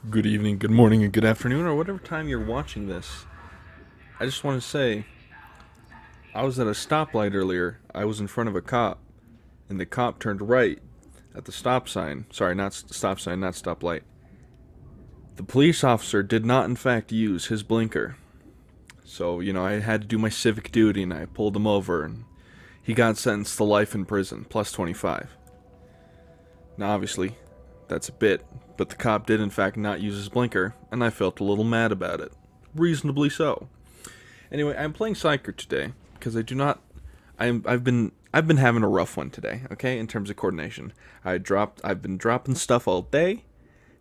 Good evening, good morning, and good afternoon, or whatever time you're watching this. I just want to say, I was at a stoplight earlier. I was in front of a cop, and the cop turned right at the stop sign. Sorry, not stop sign, not stoplight. The police officer did not, in fact, use his blinker. So, I had to do my civic duty, and I pulled him over, and he got sentenced to life in prison, plus 25. Now, obviously, that's a bit, but the cop did in fact not use his blinker, and I felt a little mad about it. Reasonably so. Anyway, I'm playing Psyker today because I do not. I've been having a rough one today. Okay, in terms of coordination, I've been dropping stuff all day,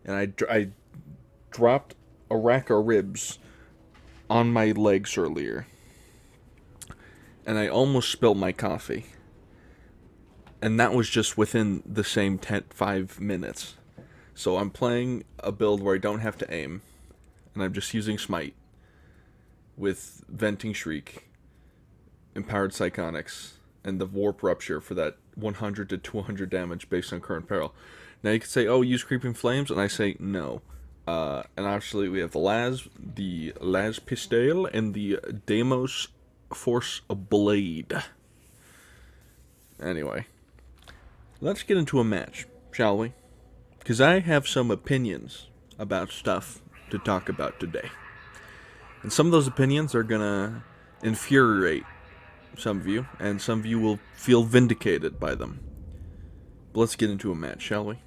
and I dropped a rack of ribs on my legs earlier, and I almost spilled my coffee. And that was just within the same 5 minutes. So I'm playing a build where I don't have to aim, and I'm just using Smite with Venting Shriek, Empowered Psychonics, and the Warp Rupture for that 100 to 200 damage based on current peril. Now you could say, oh, use Creeping Flames, and I say no. And actually we have the Las Pistole, and the Deimos Force Blade. Anyway, let's get into a match, shall we? Because I have some opinions about stuff to talk about today. And some of those opinions are going to infuriate some of you, and some of you will feel vindicated by them. But let's get into a match, shall we?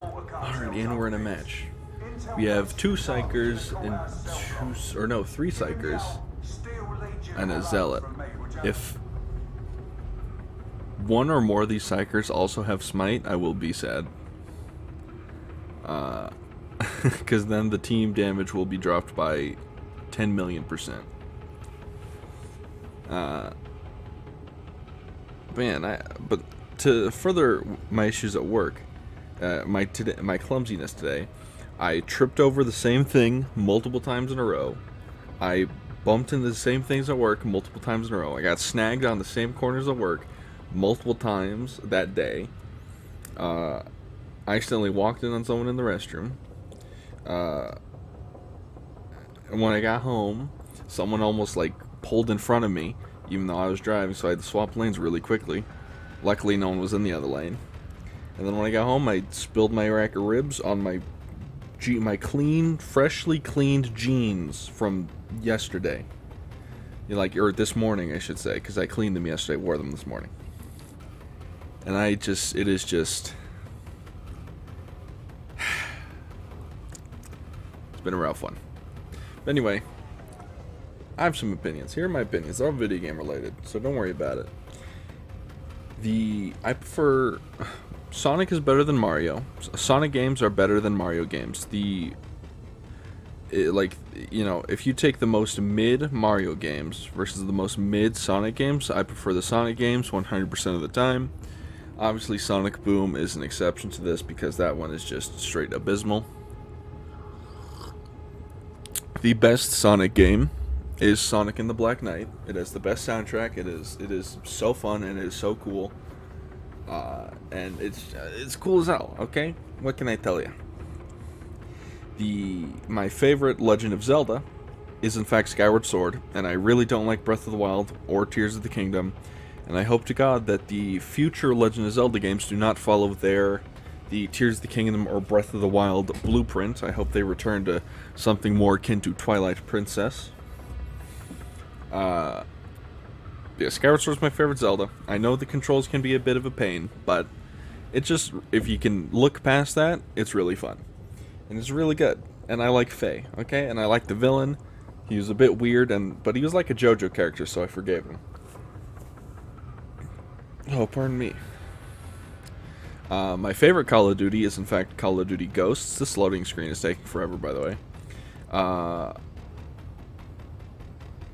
Alright, and we're in a match. We have three Psykers and a Zealot. If one or more of these Psykers also have Smite, I will be sad. Because then the team damage will be dropped by 10 million %. But to further my issues at work, my clumsiness today, I tripped over the same thing multiple times in a row. I bumped into the same things at work multiple times in a row. I got snagged on the same corners at work multiple times that day. I accidentally walked in on someone in the restroom. And when I got home, someone almost pulled in front of me, even though I was driving, so I had to swap lanes really quickly. Luckily, no one was in the other lane. And then when I got home, I spilled my rack of ribs on my freshly cleaned jeans from yesterday. Or this morning, I should say, because I cleaned them yesterday, wore them this morning. And it is just... It's been a rough one. But anyway, I have some opinions. Here are my opinions. They're all video game related, so don't worry about it. I prefer... Sonic is better than Mario. Sonic games are better than Mario games. If you take the most mid Mario games versus the most mid Sonic games, I prefer the Sonic games 100% of the time. Obviously, Sonic Boom is an exception to this because that one is just straight abysmal. The best Sonic game is Sonic and the Black Knight. It has the best soundtrack. It is so fun and it is so cool. And it's cool as hell. Okay, what can I tell you? My favorite Legend of Zelda is in fact Skyward Sword, and I really don't like Breath of the Wild or Tears of the Kingdom. And I hope to God that the future Legend of Zelda games do not follow the Tears of the Kingdom or Breath of the Wild blueprint. I hope they return to something more akin to Twilight Princess. Skyward Sword is my favorite Zelda. I know the controls can be a bit of a pain, but if you can look past that, it's really fun. And it's really good. And I like Faye, okay? And I like the villain. He was a bit weird, but he was like a JoJo character, so I forgave him. Oh, pardon me. My favorite Call of Duty is in fact Call of Duty Ghosts. This loading screen is taking forever, by the way.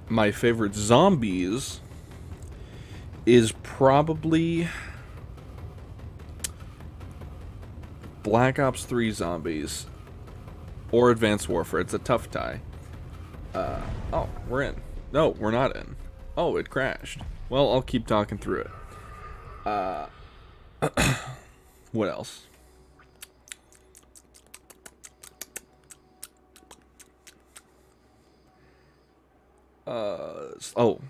My favorite zombies is probably Black Ops 3 zombies or Advanced Warfare. It's a tough tie. Oh, we're in. No, we're not in. Oh, it crashed. Well, I'll keep talking through it. What else? Oh,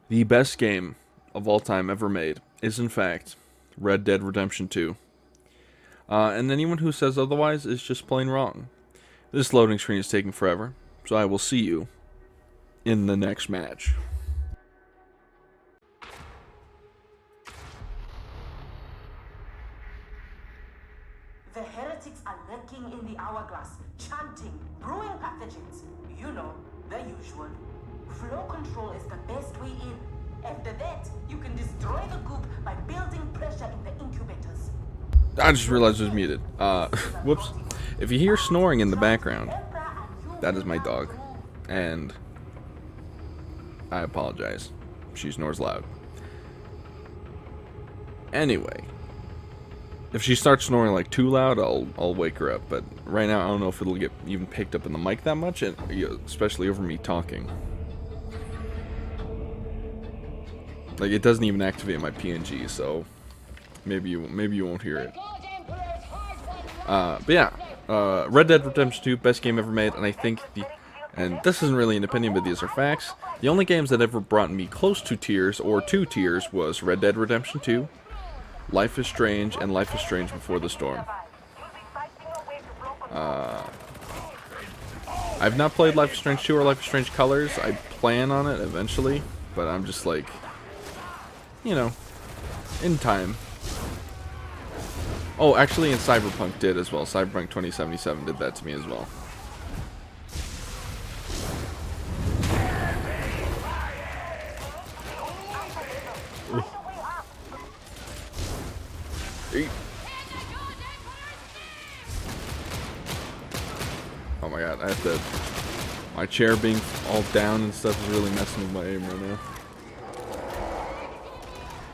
the best game of all time ever made is in fact Red Dead Redemption 2. And anyone who says otherwise is just plain wrong. This loading screen is taking forever, so I will see you in the next match. The heretics are lurking in the hourglass, chanting, brewing pathogens. You know, the usual. Flow control is the best way in. After that, you can destroy the goop by building pressure in the incubators. I just realized it was muted. Whoops. If you hear snoring in the background, that is my dog. And I apologize. She snores loud. Anyway. If she starts snoring like too loud, I'll wake her up. But right now, I don't know if it'll get even picked up in the mic that much, and especially over me talking. Like, it doesn't even activate my PNG, so maybe you won't hear it. But yeah, Red Dead Redemption 2, best game ever made, and I think and this isn't really an opinion, but these are facts. The only games that ever brought me close to tears, or 2 tears, was Red Dead Redemption 2, Life is Strange, and Life is Strange Before the Storm. I've not played Life is Strange 2 or Life is Strange Colors. I plan on it eventually, but I'm just like, you know, in time. Oh, actually, and Cyberpunk did as well. Cyberpunk 2077 did that to me as well. Oh my god, I have to... My chair being all down and stuff is really messing with my aim right now.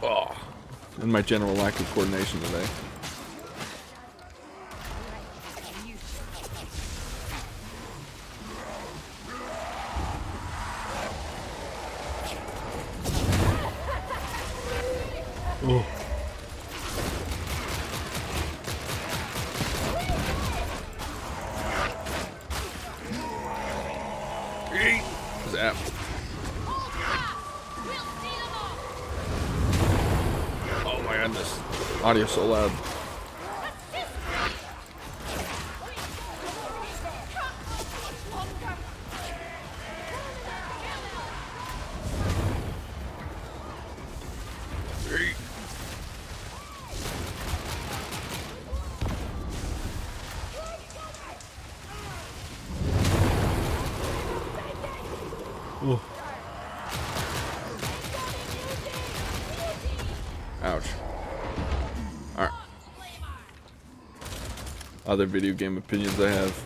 Oh, and my general lack of coordination today. Oh. Zap. Oh my goodness. Audio's so loud. Ooh. Ouch. Alright. Other video game opinions I have.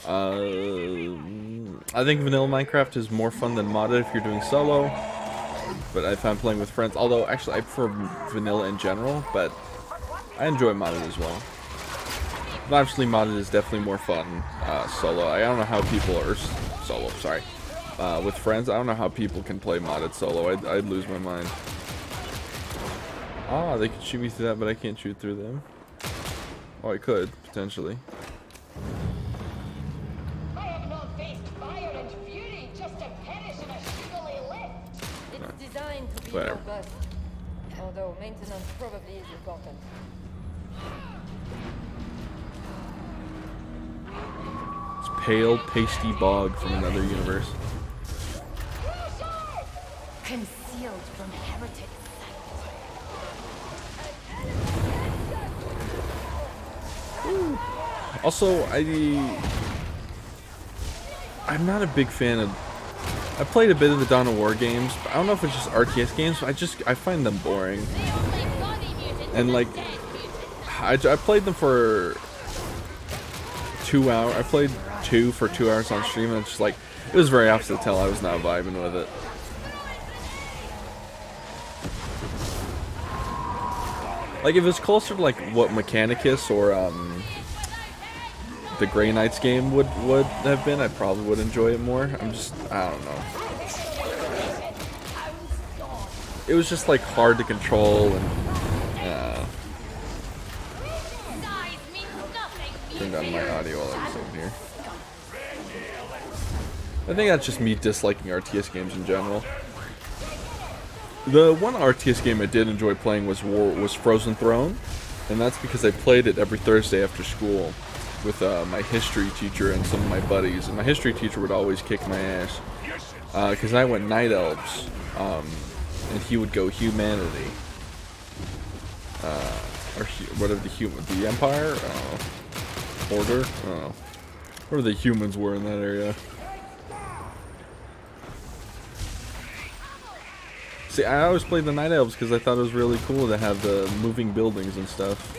I think vanilla Minecraft is more fun than modded if you're doing solo. But I found playing with friends. Although, actually, I prefer vanilla in general. But I enjoy modded as well. But obviously, modded is definitely more fun solo. I don't know how people are... Solo, sorry. With friends, I don't know how people can play modded solo. I'd lose my mind. Ah, they could shoot me through that, but I can't shoot through them. Oh, I could, potentially. I have not faced fire and fury just to perish in a sugary lift. It's designed to be Whatever. robust, although maintenance probably is important. It's pale, pasty bog from another universe. Concealed from heretics. Also, I'm not a big fan of... I played a bit of the Dawn of War games, but I don't know if it's just RTS games, but I find them boring. And like, I played them for 2 hours. I played 2 for 2 hours on stream, and it's just like, it was very obvious to tell I was not vibing with it. Like, if it's closer to like what Mechanicus or the Grey Knights game would have been, I probably would enjoy it more. I don't know. It was just like hard to control and turn down my audio while I'm sitting here. I think that's just me disliking RTS games in general. The one RTS game I did enjoy playing was Frozen Throne, and that's because I played it every Thursday after school with my history teacher and some of my buddies. And my history teacher would always kick my ass because I went Night Elves, and he would go Humanity, or whatever the Empire, Order, I don't know, whatever the humans were in that area. See, I always played the Night Elves because I thought it was really cool to have the moving buildings and stuff.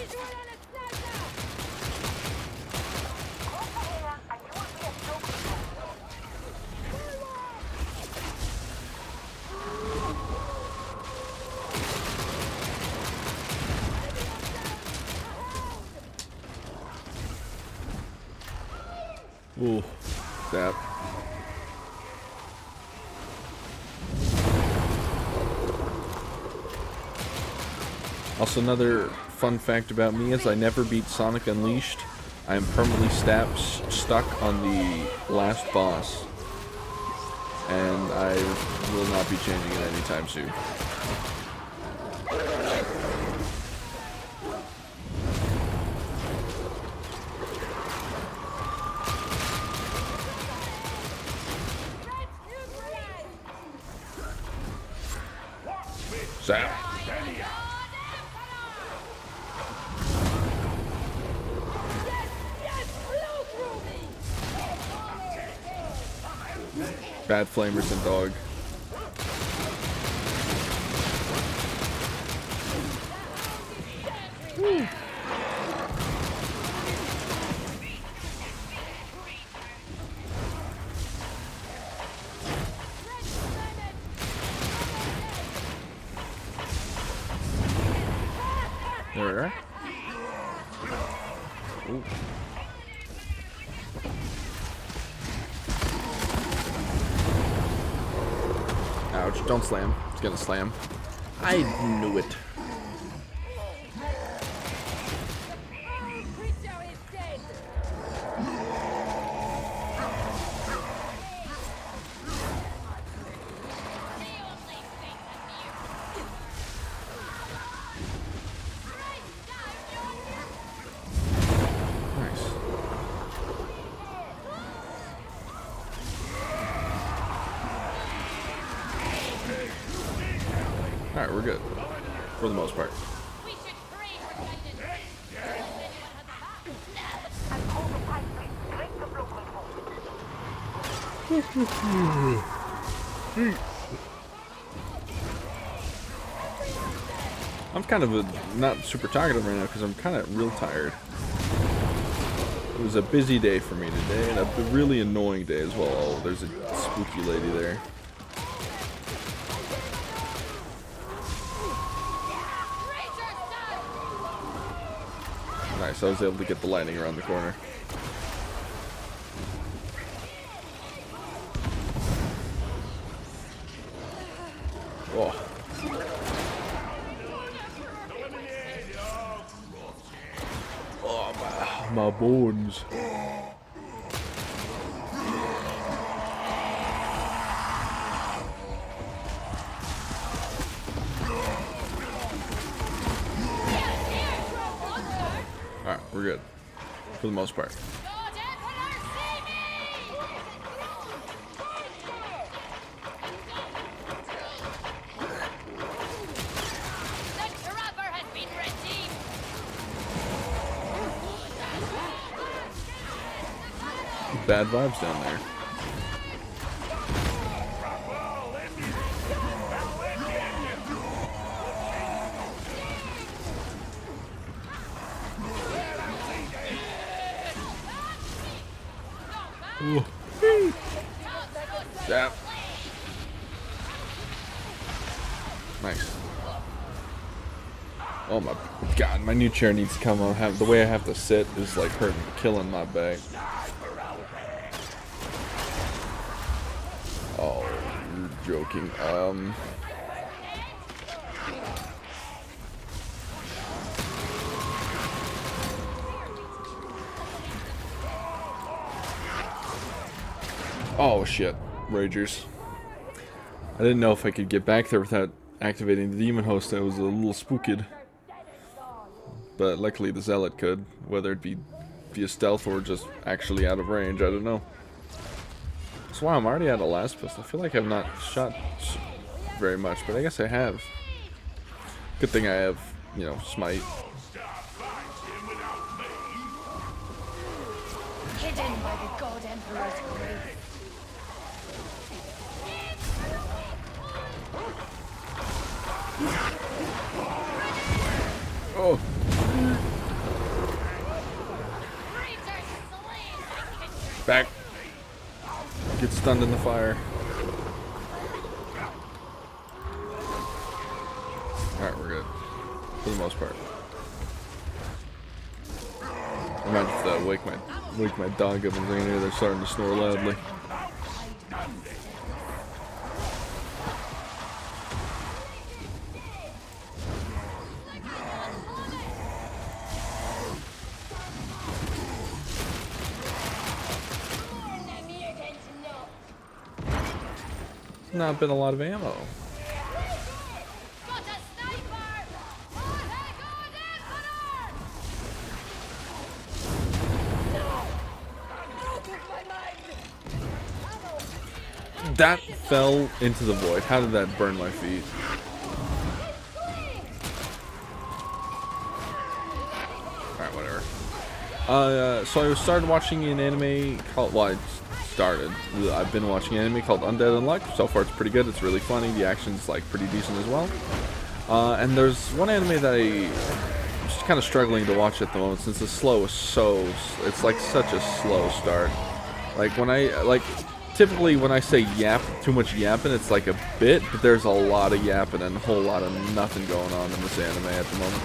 Ooh, that. Also, another fun fact about me is I never beat Sonic Unleashed. I am permanently stuck on the last boss, and I will not be changing it anytime soon. Zap. Bad flamers and dog. Woo. There we are. Ooh. Ouch, don't slam. It's gonna slam. I knew it. Alright, we're good. For the most part. I'm kind of not super talkative right now because I'm kind of real tired. It was a busy day for me today, and a really annoying day as well. Oh, there's a spooky lady there. Nice, I was able to get the lightning around the corner. Whoa. Oh, my bones. Alright, we're good. For the most part. Bad vibes down there. Ooh. Zap. Nice. Oh my god, my new chair needs to come on. The way I have to sit is like hurting, killing my back. Oh, you're joking. Oh shit, Ragers. I didn't know if I could get back there without activating the demon host. I was a little spooked. But luckily the zealot could, whether it be via stealth or just actually out of range, I don't know. So wow, I'm already out of last pistol. I feel like I've not shot very much, but I guess I have. Good thing I have, you know, smite. Hidden by the God Emperor's grave. Oh! Back! Get stunned in the fire. Alright, we're good. For the most part. I might have to wake my dog up and bring in here. They're starting to snore loudly. Not been a lot of ammo. That fell into the void. How did that burn my feet? Alright, whatever. So I started watching an anime called, well, I've been watching an anime called Undead Unluck. So far it's pretty good. It's really funny. The action's like pretty decent as well. And there's one anime that I'm just kind of struggling to watch at the moment since the slow is it's like such a slow start. Like typically when I say too much yapping, it's like a bit, but there's a lot of yapping and a whole lot of nothing going on in this anime at the moment.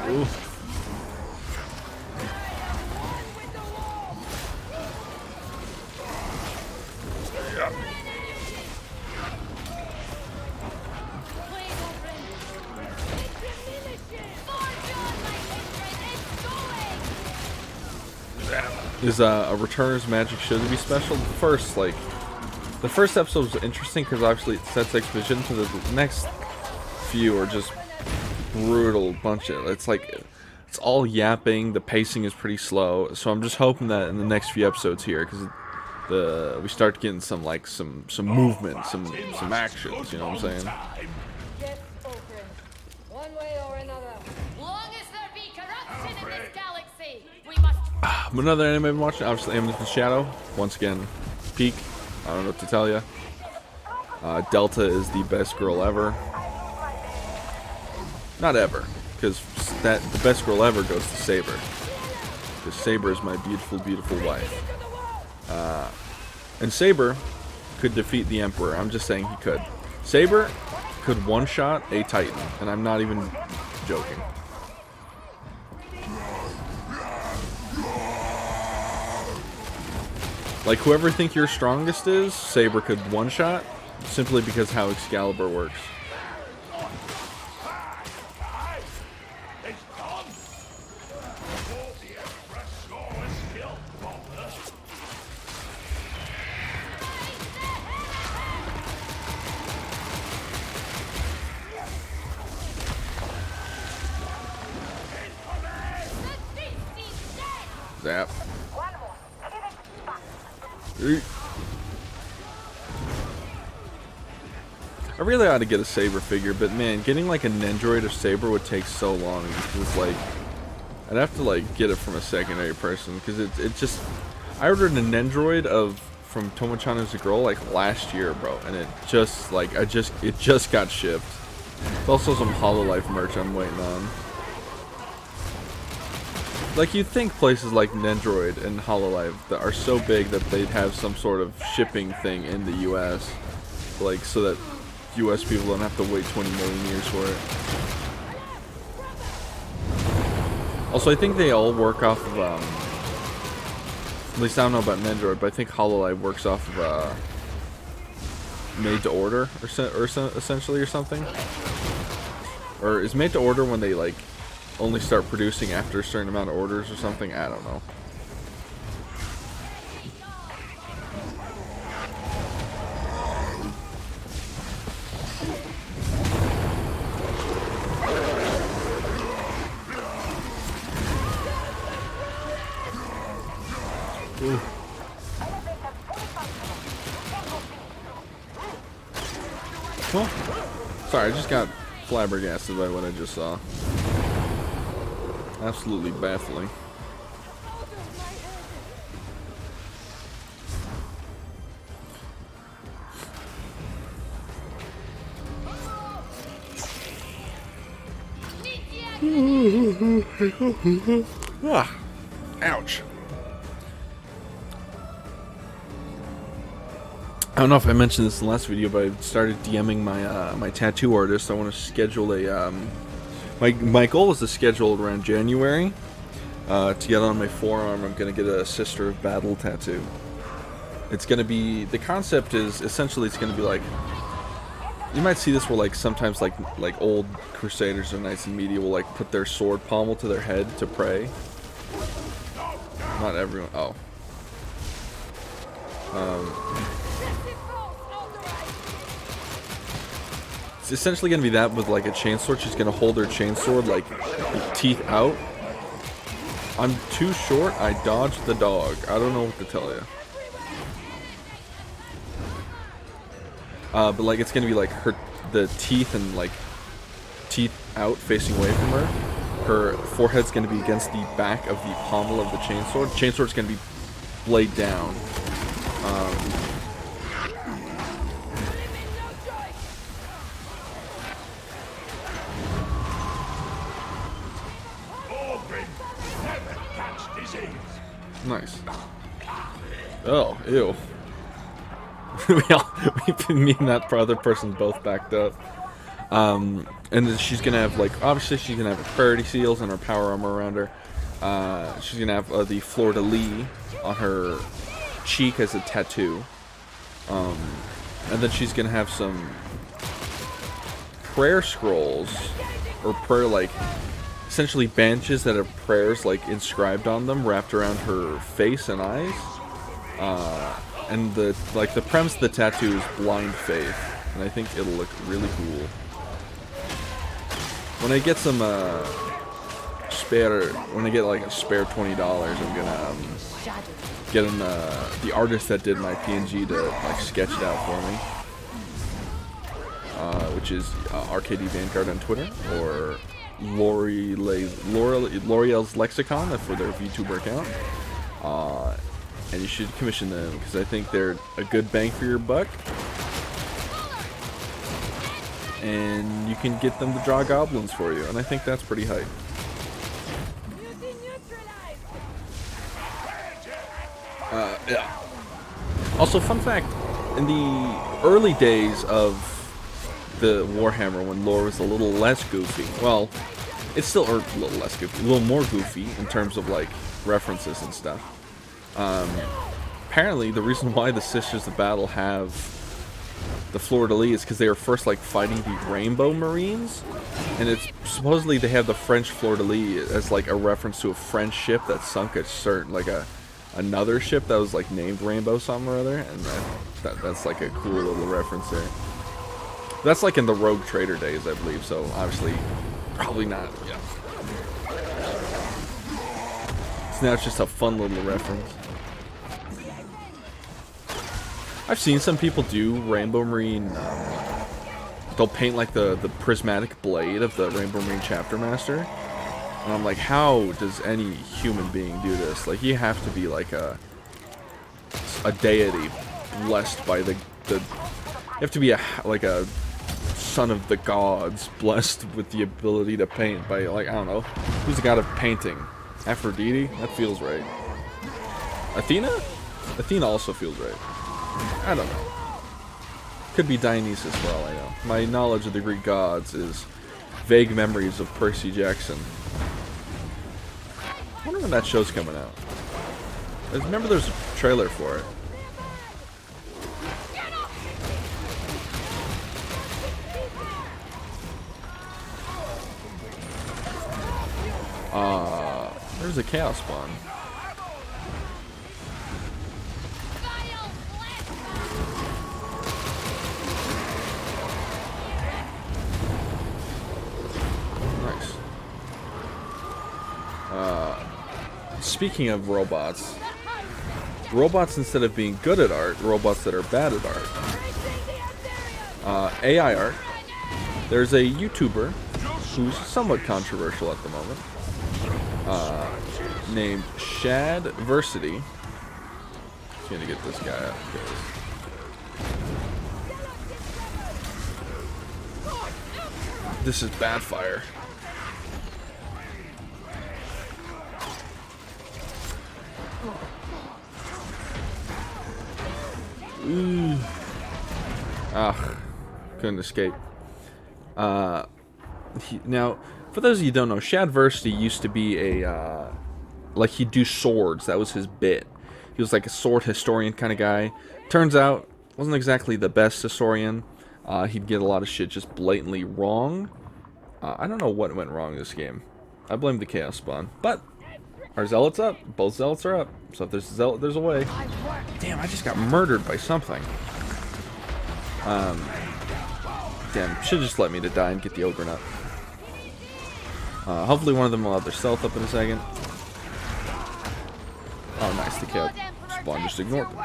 Ooh. Is a returner's magic should be special? The first episode was interesting because obviously it sets exposition to the next few are just brutal bunch of it's all yapping. The pacing is pretty slow, so I'm just hoping that in the next few episodes here, because we start getting some movement, some actions. You know what I'm saying? Get open. One way or another. Long as there be corruption in this galaxy, we must. Another anime I've been watching, obviously, Amulet in the Shadow. Once again, peak. I don't know what to tell you. Delta is the best girl ever. Not ever, because the best girl ever goes to Saber. Because Saber is my beautiful, beautiful wife. And Saber could defeat the Emperor. I'm just saying he could. Saber could one-shot a Titan, and I'm not even joking. Like, whoever think your strongest is, Saber could one-shot, simply because how Excalibur works. Zap. I really ought to get a Saber figure, but man, getting like a Nendroid of Saber would take so long. Because it's like, I'd have to like get it from a secondary person, because it just, I ordered a Nendroid from Tomo-chan as a girl like last year, bro, and it just like it just got shipped. There's also some Hololive merch I'm waiting on. Like, you'd think places like Nendroid and Hololive that are so big that they'd have some sort of shipping thing in the US, like, so that US people don't have to wait 20 million years for it. Also, I think they all work off of, at least I don't know about Nendroid, but I think Hololive works off of, made to order, or essentially, or something. Or is made to order when they like only start producing after a certain amount of orders or something? I don't know. Ooh. Well, sorry, I just got flabbergasted by what I just saw. Absolutely baffling. Ah, ouch. I don't know if I mentioned this in the last video, but I started DMing my my tattoo artist. I want to schedule a my goal is to schedule it around January to get on my forearm. I'm gonna get a Sister of Battle tattoo. It's gonna be, the concept is essentially it's gonna be like, you might see this where like sometimes like old crusaders or knights in media will like put their sword pommel to their head to pray. Not everyone. Oh. It's essentially going to be that with like a chainsword. She's going to hold her chainsword like teeth out. I'm too short. I dodged the dog. I don't know what to tell you. But like it's going to be like the teeth and like teeth out facing away from her. Her forehead's going to be against the back of the pommel of the chainsword. Chainsword's going to be blade down. Nice. Oh, ew. We've been meeting that other person both backed up. And then she's gonna have like, obviously she's gonna have her priority seals and her power armor around her. She's gonna have the fleur-de-lis on her cheek as a tattoo. And then she's gonna have some prayer scrolls or prayer like, essentially benches that have prayers like inscribed on them, wrapped around her face and eyes. And the premise of the tattoo is blind faith, and I think it'll look really cool. When I get some when I get like a spare $20, I'm gonna get the artist that did my PNG to like sketch it out for me. Which is RKD Vanguard on Twitter, or L'Oreal's Lexicon for their VTuber account. And you should commission them because I think they're a good bang for your buck. And you can get them to draw goblins for you, and I think that's pretty hype. Yeah. Also, fun fact, in the early days of the Warhammer, when lore was a little less goofy, well, it's still a little less goofy, a little more goofy in terms of like references and stuff. Apparently the reason why the Sisters of Battle have the fleur-de-lis is because they were first like fighting the Rainbow Marines, and it's supposedly they have the French fleur-de-lis as like a reference to a French ship that sunk a certain like another ship that was like named Rainbow something or other, and that's like a cool little reference there. That's like in the Rogue Trader days, I believe, so obviously probably not, yeah. So now it's just a fun little reference. I've seen some people do Rainbow Marine, they'll paint like the prismatic blade of the Rainbow Marine Chapter Master. And I'm like, how does any human being do this? Like, you have to be like a deity blessed by you have to be like a son of the gods blessed with the ability to paint by, like, I don't know, who's the god of painting? Aphrodite? That feels right. Athena? Athena also feels right. I don't know. Could be Dionysus for all I know. My knowledge of the Greek gods is vague memories of Percy Jackson. I wonder when that show's coming out. I remember there's a trailer for it. There's a chaos spawn. Nice. Speaking of robots, instead of being good at art, robots that are bad at art. AI art. There's a YouTuber who's somewhat controversial at the moment, named Shadversity. Just gonna get this guy out. This is bad fire. Ooh. Ah, couldn't escape. Now, for those of you who don't know, Shadversity used to be a, like, he'd do swords. That was his bit. He was like a sword historian kind of guy. Turns out, wasn't exactly the best historian. He'd get a lot of shit just blatantly wrong. I don't know what went wrong in this game. I blame the chaos spawn. But, our zealots up. Both zealots are up. So if there's a zealot, there's a way. Damn, I just got murdered by something. Damn, should just let me to die and get the ogre nut. Hopefully one of them will have their stealth up in a second. Oh, nice. The chaos spawn just ignored them.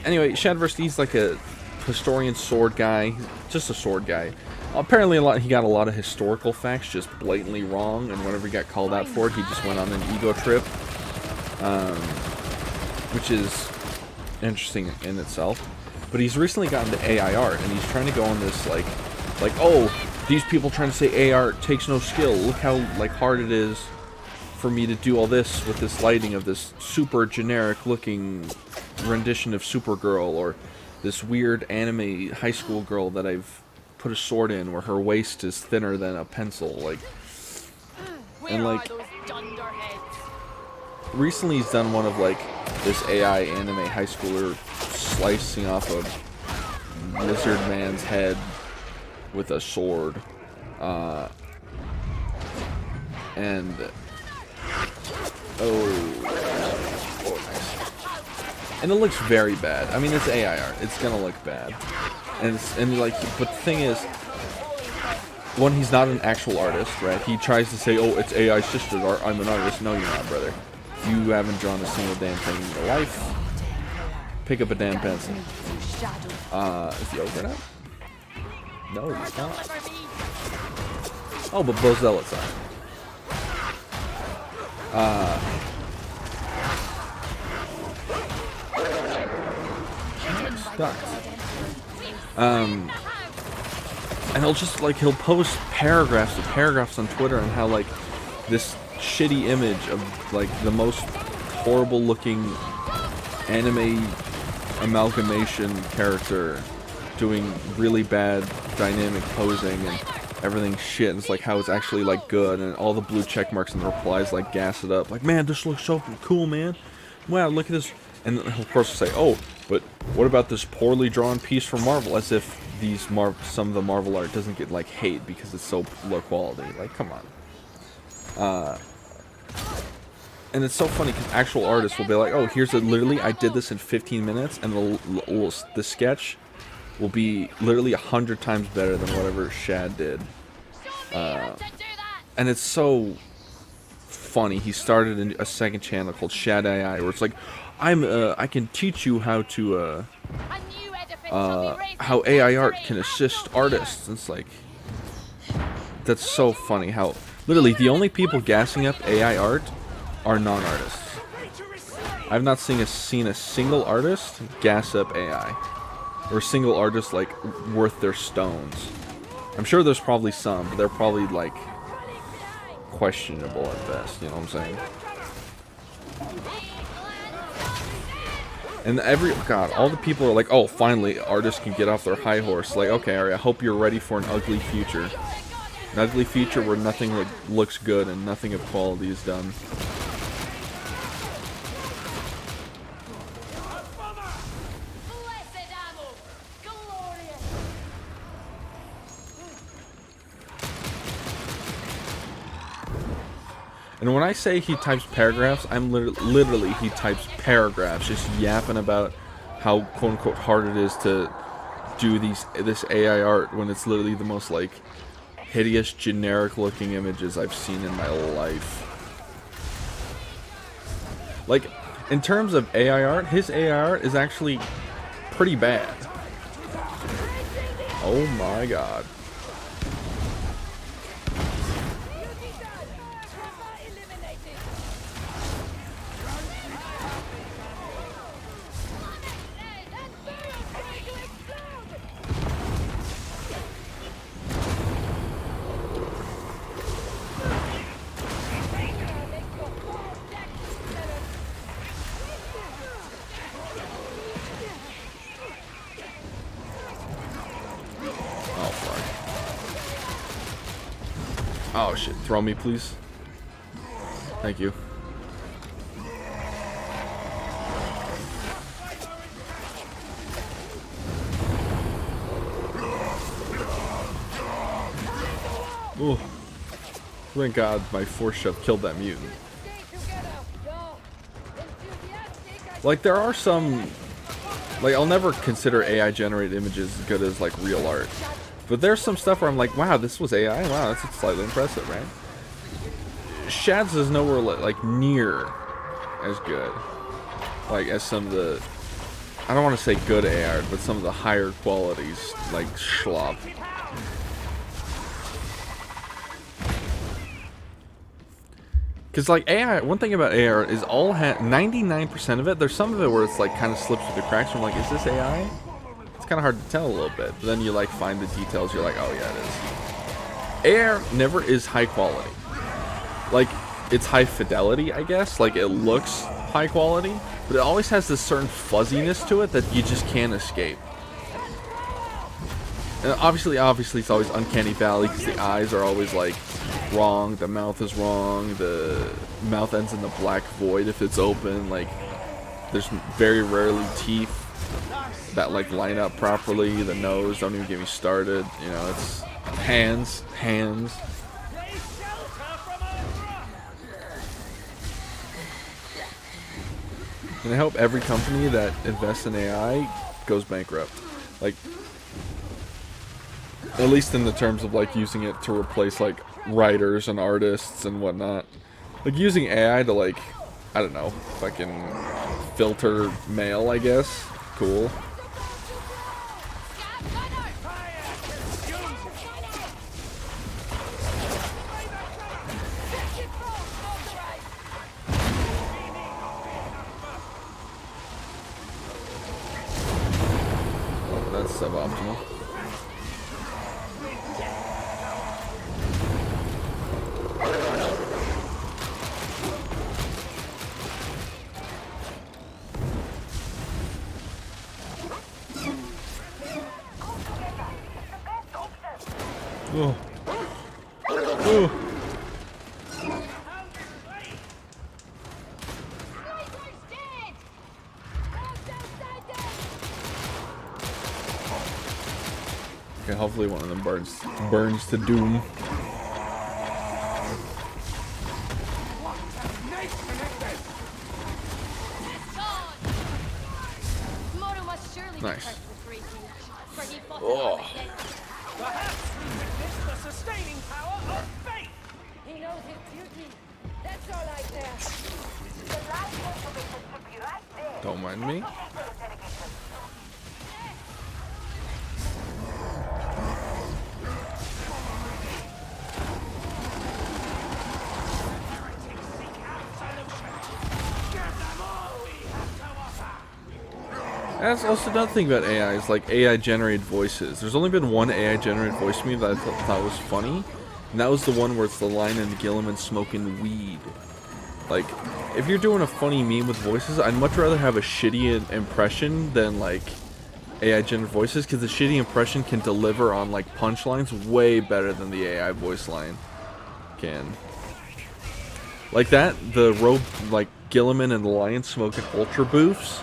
Anyway, Shadversity's like a historian sword guy. Just a sword guy. Apparently he got a lot of historical facts just blatantly wrong, and whenever he got called out for it, he just went on an ego trip. Which is interesting in itself. But he's recently gotten to AI art, and he's trying to go on this, like, oh, these people trying to say AI art takes no skill. Look how, like, hard it is for me to do all this with this lighting of this super generic-looking rendition of Supergirl, or this weird anime high school girl that I've put a sword in where her waist is thinner than a pencil, like, and, like, recently he's done one of, like, this AI anime high schooler slicing off a lizard man's head with a sword, and oh nice. And it looks very bad. I mean, it's AI art. It's gonna look bad, and but the thing is, one, he's not an actual artist, right? He tries to say, "Oh, it's AI sister art. I'm an artist." No, you're not, brother. You haven't drawn a single damn thing in your life. Pick up a damn pencil. Is he over now? No, he's not. Oh, but both zealots are. Stuck. And he'll post paragraphs on Twitter on how, like, this shitty image of, like, the most horrible looking anime amalgamation character doing really bad dynamic posing and everything shit, and it's like how it's actually, like, good, and all the blue check marks and the replies, like, gas it up, like, man, this looks so cool, man, wow, look at this, and he'll of course say, oh, but what about this poorly drawn piece from Marvel, as if some of the Marvel art doesn't get, like, hate because it's so low quality. Like, come on. And it's so funny because actual artists will be like, oh, literally, I did this in 15 minutes, and the sketch will be literally 100 times better than whatever Shad did. And it's so funny. He started a second channel called Shad AI, where it's like, I can teach you how to, how AI art can assist artists. And it's like, that's so funny how, literally, the only people gassing up AI art are non-artists. I've not seen a single artist gas up AI. Or a single artist, like, worth their stones. I'm sure there's probably some, but they're probably, like, questionable at best, you know what I'm saying? And all the people are like, oh, finally, artists can get off their high horse. Like, okay, alright, I hope you're ready for an ugly future. An ugly future where nothing looks good and nothing of quality is done. And when I say he types paragraphs, I'm literally he types paragraphs, just yapping about how quote unquote hard it is to do this AI art when it's literally the most like hideous, generic looking images I've seen in my life. Like, in terms of AI art, his AI art is actually pretty bad. Oh my god. Oh shit, throw me please. Thank you. Oh, thank God my force shove killed that mutant. Like, there are some, like, I'll never consider AI generated images as good as like real art. But there's some stuff where I'm like, wow, this was AI? Wow, that's slightly impressive, right? Shad's is nowhere like near as good. Like, as some of the, I don't want to say good AI art, but some of the higher qualities, like schlop. Because, like, AI, one thing about AI art is 99% of it, there's some of it where it's like kind of slips through the cracks. I'm like, is this AI? It's kind of hard to tell a little bit, but then you like find the details, you're like, oh yeah, it is. AI never is high quality. Like, it's high fidelity, I guess, like it looks high quality, but it always has this certain fuzziness to it that you just can't escape. And obviously it's always uncanny valley because the eyes are always like wrong, the mouth is wrong, the mouth ends in the black void if it's open, like there's very rarely teeth that like line up properly, the nose, don't even get me started, you know, it's hands. And I hope every company that invests in AI goes bankrupt. Like, at least in the terms of like using it to replace like writers and artists and whatnot. Like using AI to like, I don't know, fucking filter mail, I guess. Cool. Oh, that's suboptimal. Oh. Oh. Okay, hopefully one of them burns to doom. Nice. Oh. The sustaining power of faith. He knows his duty. That's all I care. Don't mind me. That's also another thing about AI is like AI generated voices. There's only been one AI generated voice meme that I thought was funny, and that was the one where it's the line in Gilliman smoking weed. Like, if you're doing a funny meme with voices, I'd much rather have a shitty impression than like AI generated voices, because the shitty impression can deliver on like punchlines way better than the AI voice line can. Like that, the robe, like Gilliman and the lion smoking ultra boofs.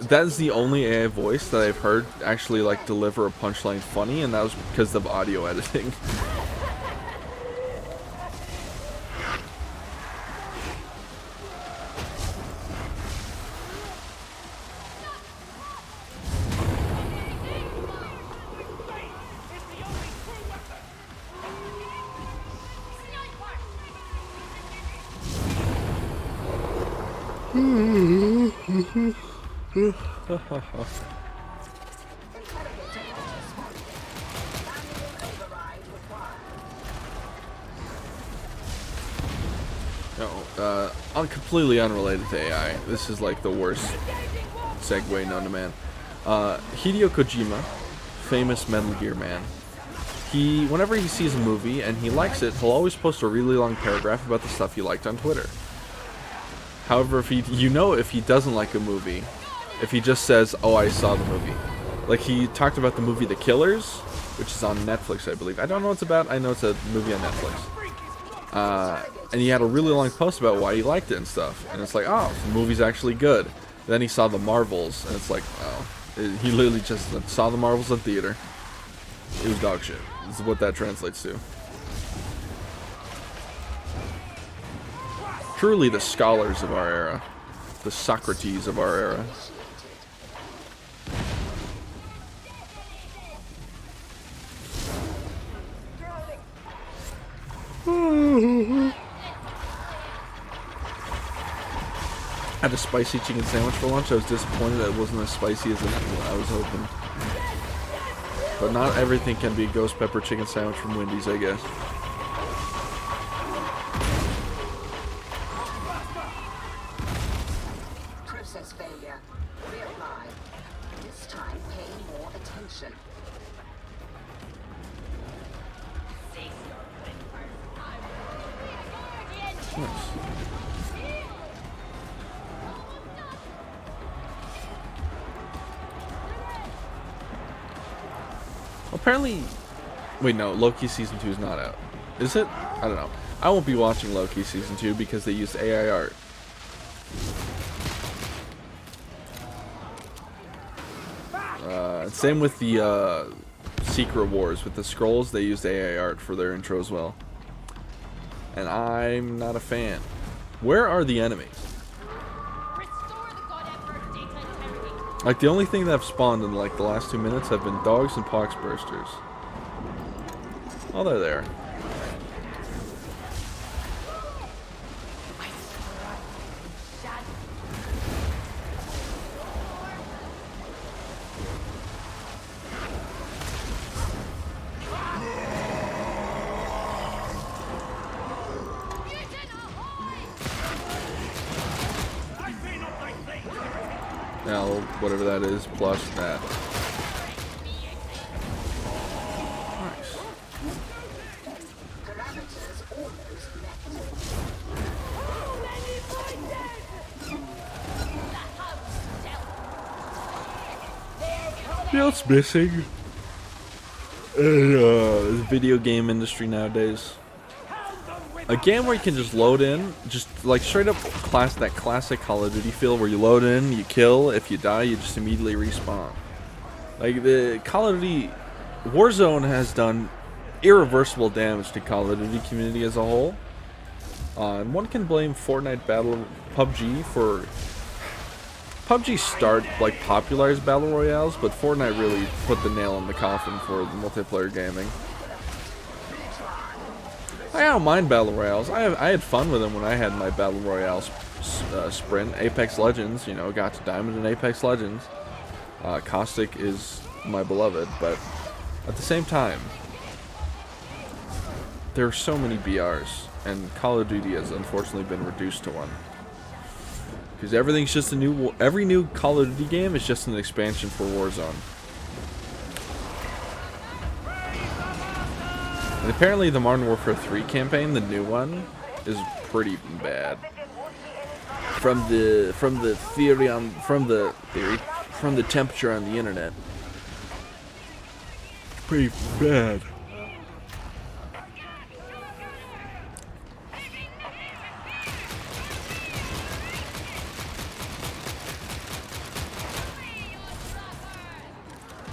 That is the only AI voice that I've heard actually like deliver a punchline funny, and that was because of audio editing. No, completely unrelated to AI. This is like the worst segue known to man. Hideo Kojima, famous Metal Gear man. Whenever he sees a movie and he likes it, he'll always post a really long paragraph about the stuff he liked on Twitter. However, if he doesn't like a movie, if he just says, "Oh, I saw the movie," like he talked about the movie The Killers, which is on Netflix, I believe. I don't know what it's about. I know it's a movie on Netflix. And he had a really long post about why he liked it and stuff. And it's like, oh, the movie's actually good. Then he saw the Marvels, and it's like, oh, he literally just saw the Marvels in theater. It was dog shit. This is what that translates to. Truly the scholars of our era. The Socrates of our era. I had a spicy chicken sandwich for lunch. I was disappointed that it wasn't as spicy as I was hoping. But not everything can be a ghost pepper chicken sandwich from Wendy's, I guess. Process failure. Reapply. This time pay more attention. Apparently, wait, no, Loki Season 2 is not out. Is it? I don't know. I won't be watching Loki Season 2 because they used AI art. Same with the Secret Wars. With the Skrulls, they used AI art for their intro as well. And I'm not a fan. Where are the enemies? Like, the only thing that have spawned in, like, the last 2 minutes have been dogs and pox bursters. Oh, they're there. Now, whatever that is, plus that. Nice. You know what's missing in the video game industry nowadays? A game where you can just load in, just like straight up that classic Call of Duty feel where you load in, you kill, if you die, you just immediately respawn. Like, the Call of Duty Warzone has done irreversible damage to Call of Duty community as a whole. And one can blame Fortnite PUBG for... PUBG like popularized battle royales, but Fortnite really put the nail in the coffin for the multiplayer gaming. I don't mind battle royales. I had fun with them when I had my battle royale sprint. Apex Legends, you know, got to Diamond in Apex Legends. Caustic is my beloved, but at the same time, there are so many BRs, and Call of Duty has unfortunately been reduced to one. Because everything's just every new Call of Duty game is just an expansion for Warzone. And apparently the Modern Warfare 3 campaign, the new one, is pretty bad. From the temperature on the internet. Pretty bad.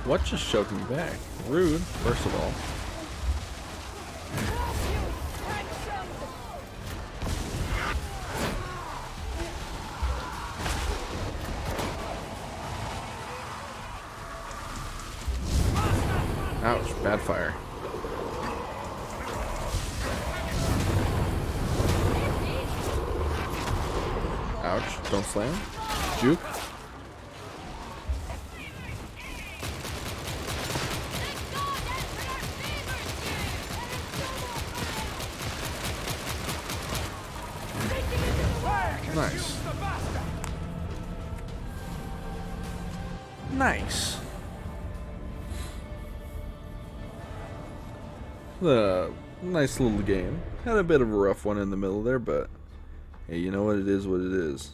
What just shoved me back? Rude, first of all. Ouch, bad fire. Ouch, don't slam. Juke. Nice. The nice little game. Had a bit of a rough one in the middle there, but hey, you know what? It is what it is.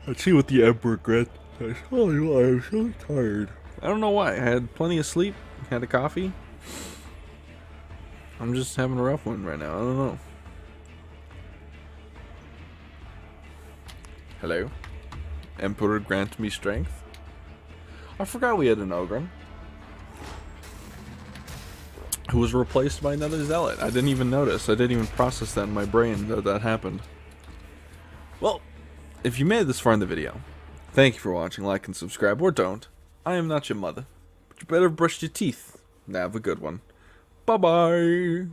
Let's see what the Emperor grants. I tell you what, I'm so tired. I don't know why. I had plenty of sleep, had a coffee. I'm just having a rough one right now. I don't know. Hello? Emperor grant me strength? I forgot we had an Ogren who was replaced by another Zealot. I didn't even notice. I didn't even process that in my brain that that happened. Well, if you made it this far in the video, thank you for watching. Like and subscribe, or don't. I am not your mother. But you better brush your teeth. Have a good one. Bye-bye.